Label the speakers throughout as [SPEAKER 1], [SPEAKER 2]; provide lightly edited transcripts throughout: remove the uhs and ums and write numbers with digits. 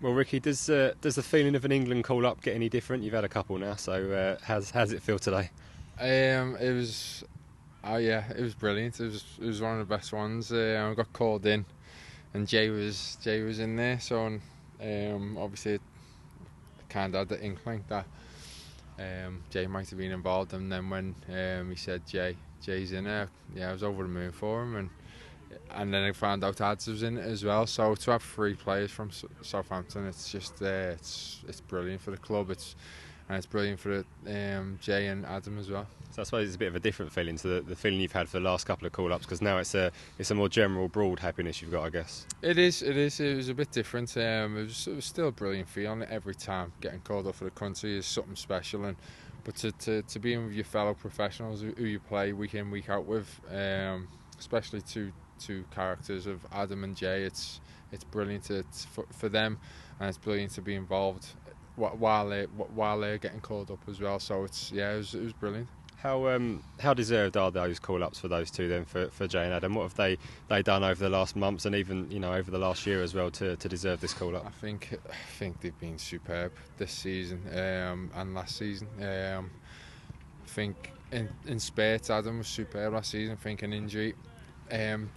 [SPEAKER 1] Well, Ricky, does the feeling of an England call-up get any different? You've had a couple now, so how's it feel today?
[SPEAKER 2] It was, oh yeah, it was brilliant. It was one of the best ones. I got called in, and Jay was in there. So obviously, I kind of had the inkling that Jay might have been involved. And then when he said Jay's in there, yeah, I was over the moon for him. And then I found out Ads was in it as well. So to have three players from Southampton, it's just it's brilliant for the club. It's brilliant for Jay and Adam as well.
[SPEAKER 1] So I suppose it's a bit of a different feeling to the feeling you've had for the last couple of call-ups, because now it's a more general, broad happiness you've got, I guess.
[SPEAKER 2] It is. It was a bit different. It was still a brilliant feeling every time getting called up for the country is something special. But to be in with your fellow professionals who you play week in, week out with, especially two characters of Adam and Jay, it's brilliant for them, and it's brilliant to be involved while they're getting called up as well. So it was brilliant.
[SPEAKER 1] How deserved are those call-ups for those two then, for Jay and Adam? What have they done over the last months and even over the last year as well to deserve this call-up?
[SPEAKER 2] I think they've been superb this season and last season. I think in spurts Adam was superb last season. I think an injury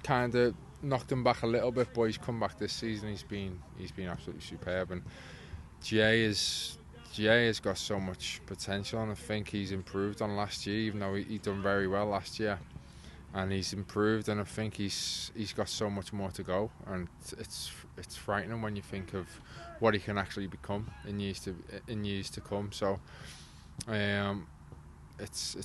[SPEAKER 2] kind of knocked him back a little bit, but he's come back this season. He's been absolutely superb, and Jay has got so much potential, and I think he's improved on last year, even though he done very well last year, and he's improved, and I think he's got so much more to go, and it's frightening when you think of what he can actually become in years to come. So it's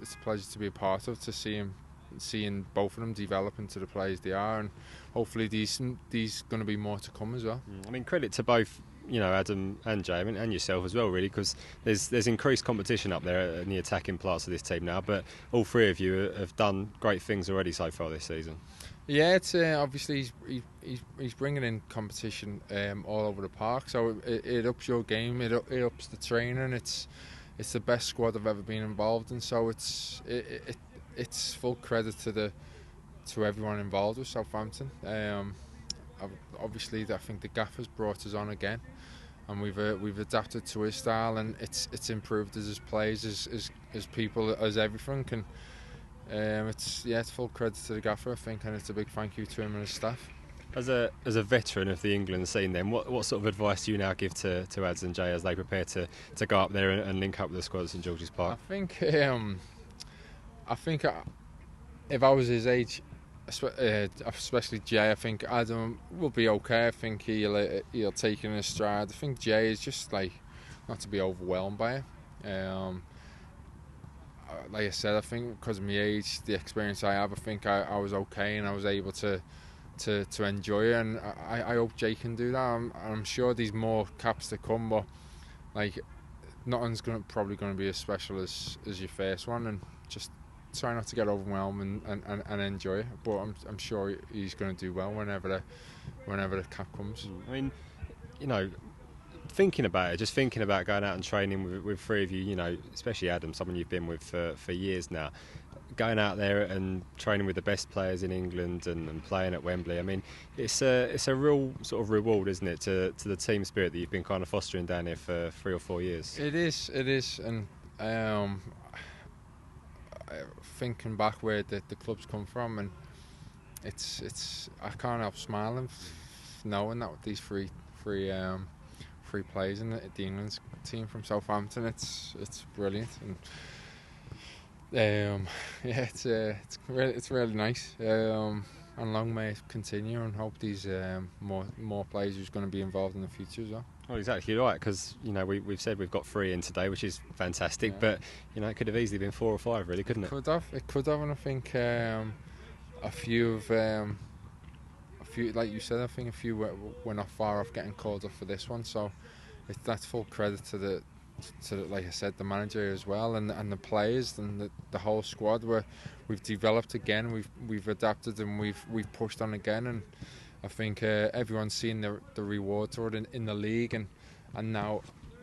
[SPEAKER 2] a pleasure to be a part of, to seeing both of them develop into the players they are, and hopefully these going to be more to come as well.
[SPEAKER 1] I mean, credit to both, Adam and Jay, and yourself as well, really, because there's increased competition up there in the attacking parts of this team now. But all three of you have done great things already so far this season.
[SPEAKER 2] Yeah, it's obviously he's bringing in competition all over the park, so it ups your game, it ups the training. It's the best squad I've ever been involved in, so it's full credit to everyone involved with Southampton. Obviously, I think the gaffer's brought us on again, and we've adapted to his style, and it's improved as his plays, as people, as everything. And it's full credit to the gaffer, I think, and it's a big thank you to him and his staff.
[SPEAKER 1] As a veteran of the England scene, then, what sort of advice do you now give to Ads and Jay as they prepare to go up there and link up with the squad at St George's Park?
[SPEAKER 2] I think if I was his age, especially Jay, I think Adam will be okay. I think he'll take it in his stride. I think Jay is just not to be overwhelmed by it. Like I said, I think because of my age, the experience I have, I think I was okay, and I was able to enjoy it, and I hope Jay can do that. I'm sure there's more caps to come, but nothing's probably going to be as special as your first one, and just try not to get overwhelmed and enjoy it. But I'm sure he's going to do well whenever the cap comes.
[SPEAKER 1] I mean, thinking about going out and training with three of you, especially Adam, someone you've been with for years now, going out there and training with the best players in England and playing at Wembley. I mean, it's a real sort of reward, isn't it, to the team spirit that you've been kind of fostering down here for 3 or 4 years.
[SPEAKER 2] It is, and thinking back where the club's come from, and it's I can't help smiling knowing that with these three players in the England team from Southampton, it's brilliant, and it's really nice, and long may it continue, and hope these more players who's going to be involved in the future as well.
[SPEAKER 1] Well, exactly right, because we've said we've got 3 in today, which is fantastic. Yeah. But it could have easily been 4 or 5, really, couldn't it?
[SPEAKER 2] It could have, and I think a few, like you said, I think a few were not far off getting called up for this one. So that's full credit to the like I said, the manager as well, and the players and the whole squad. We've developed again, we've adapted, and we've pushed on again, and I think everyone's seen the reward for it in the league, and now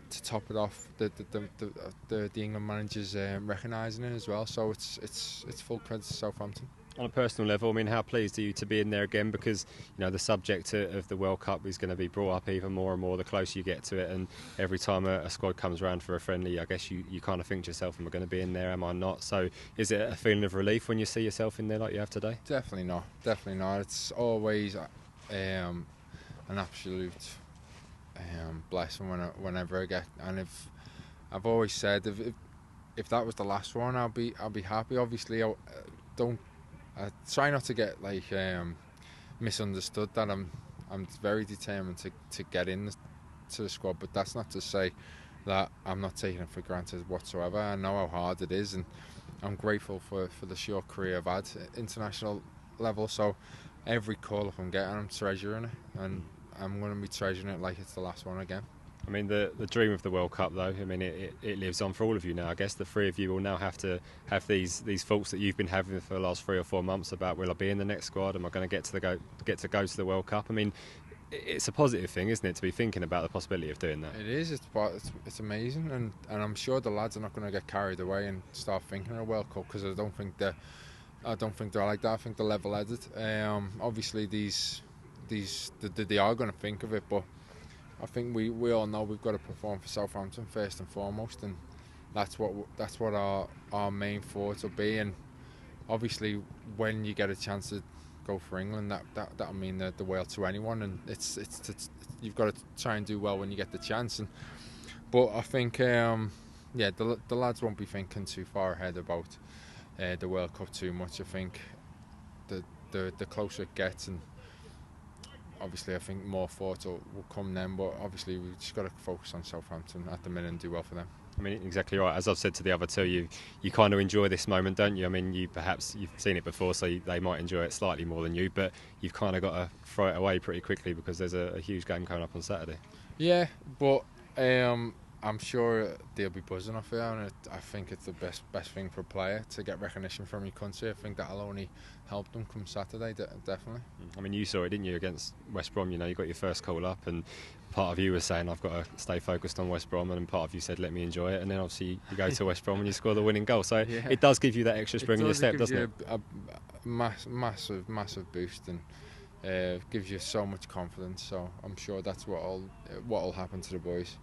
[SPEAKER 2] to top it off, the England managers recognising it as well. So it's full credit to Southampton.
[SPEAKER 1] On a personal level, I mean, how pleased are you to be in there again? Because the subject of the World Cup is going to be brought up even more and more the closer you get to it. And every time a squad comes around for a friendly, I guess you kind of think to yourself, "Am I going to be in there? Am I not?" So, is it a feeling of relief when you see yourself in there like you have today?
[SPEAKER 2] Definitely not. Definitely not. It's always an absolute blessing whenever I get. And if I've always said if that was the last one, I'll be happy. Obviously, I try not to get misunderstood that I'm very determined to get in to the squad, but that's not to say that I'm not taking it for granted whatsoever. I know how hard it is, and I'm grateful for the short career I've had at international level. So every call up I'm getting, I'm treasuring it, and I'm going to be treasuring it like it's the last one again.
[SPEAKER 1] I mean, the dream of the World Cup, though, I mean, it lives on for all of you now. I guess the three of you will now have to have these thoughts that you've been having for the last 3 or 4 months about, will I be in the next squad? Am I going to get to go to the World Cup? I mean, it's a positive thing, isn't it, to be thinking about the possibility of doing that?
[SPEAKER 2] It is. It's amazing, and I'm sure the lads are not going to get carried away and start thinking of a World Cup, because I don't think they're like that. I think they're level-headed. Obviously, they are going to think of it, but I think we all know we've got to perform for Southampton first and foremost, and that's what our main thoughts will be. And obviously, when you get a chance to go for England, that'll mean the world to anyone, and you've got to try and do well when you get the chance. But I think the lads won't be thinking too far ahead about the World Cup too much. I think the closer it gets, and obviously I think more thought will come then, but obviously we've just got to focus on Southampton at the minute and do well for them.
[SPEAKER 1] I mean, exactly right. As I've said to the other two, you kind of enjoy this moment, don't you? I mean, you've seen it before, so they might enjoy it slightly more than you, but you've kind of got to throw it away pretty quickly because there's a huge game coming up on Saturday.
[SPEAKER 2] Yeah, but I'm sure they'll be buzzing off it, and I think it's the best thing for a player to get recognition from your country. I think that'll only help them come Saturday, definitely.
[SPEAKER 1] I mean, you saw it, didn't you, against West Brom? You got your first call up, and part of you was saying, I've got to stay focused on West Brom, and part of you said, let me enjoy it, and then obviously you go to West Brom and you score the winning goal. So it does give you that extra spring in your step, doesn't it?
[SPEAKER 2] A massive boost, and gives you so much confidence. So I'm sure that's what'll happen to the boys.